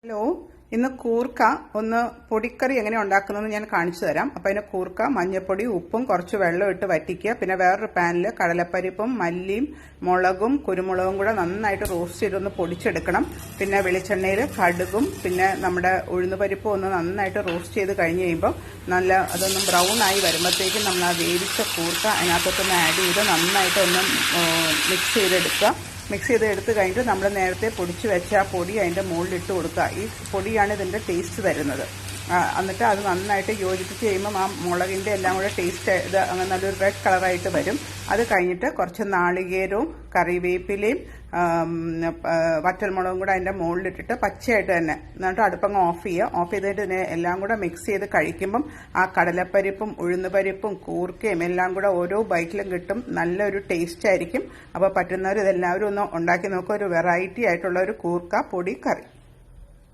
Hello, ഇന്ന് കൂർക്ക ഒന്ന് പൊടിക്കറി എങ്ങനെ ഉണ്ടാക്കുന്നതെന്ന് ഞാൻ കാണിച്ചു തരാം. അപ്പോൾ അതിന് കൂർക്ക, മഞ്ഞൾപ്പൊടി, ഉപ്പും കുറച്ച് വെള്ളം ഇട്ട് വറ്റിക്കുക. പിന്നെ വേറൊരു പാനിൽ കടലപ്പരിപ്പും മല്ലിയും മുളകും കുരുമുളകും കൂടെ നന്നായിട്ട് റോസ്റ്റ് ചെയ്തൊന്ന് പൊടിച്ചെടുക്കണം. പിന്നെ വെളിച്ചെണ്ണയിൽ കടുകും പിന്നെ നമ്മുടെ ഉഴുന്നുപരിപ്പും ഒന്ന് നന്നായിട്ട് റോസ്റ്റ് ചെയ്ത് കഴിഞ്ഞ് കഴിയുമ്പോൾ അതൊന്ന് ബ്രൗൺ ആയി വരുമ്പോഴത്തേക്കും നമ്മൾ ആ വേവിച്ച കൂർക്ക അതിനകത്തൊന്ന് ആഡ് ചെയ്ത് നന്നായിട്ട് ഒന്ന് മിക്സ് ചെയ്തെടുക്കുക. മിക്സ് ചെയ്ത് എടുത്ത് കഴിഞ്ഞിട്ട് നമ്മൾ നേരത്തെ പൊടിച്ച് വെച്ച ആ പൊടി അതിൻ്റെ മുകളിൽ ഇട്ട് കൊടുക്കുക. ഈ പൊടിയാണ് ഇതിൻ്റെ ടേസ്റ്റ് തരുന്നത്. എന്നിട്ട് അത് നന്നായിട്ട് യോജിപ്പിച്ച് കഴിയുമ്പം ആ മുളകിൻ്റെ എല്ലാം കൂടെ ടേസ്റ്റ് ഇത് അങ്ങനെ നല്ലൊരു റെഡ് കളറായിട്ട് വരും. അത് കഴിഞ്ഞിട്ട് കുറച്ച് നാളികേരവും കറിവേപ്പിലയും വറ്റൽമുളകും കൂടെ അതിൻ്റെ മുകളിലിട്ടിട്ട് പച്ചയായിട്ട് തന്നെ എന്നിട്ട് അടുപ്പങ്ങ് ഓഫ് ചെയ്യുക. ഓഫ് ചെയ്തിട്ട് ഇതിനെ എല്ലാം കൂടെ മിക്സ് ചെയ്ത് കഴിക്കുമ്പം ആ കടലപ്പരിപ്പും ഉഴുന്നുപരിപ്പും കൂർക്കയും എല്ലാം കൂടെ ഓരോ ബൈറ്റിലും കിട്ടും. നല്ലൊരു ടേസ്റ്റ് ആയിരിക്കും. അപ്പോൾ പറ്റുന്നവർ ഇതെല്ലാവരും ഒന്ന് ഉണ്ടാക്കി നോക്കുക. ഒരു വെറൈറ്റി ആയിട്ടുള്ള ഒരു കൂർക്ക പൊടി കറി.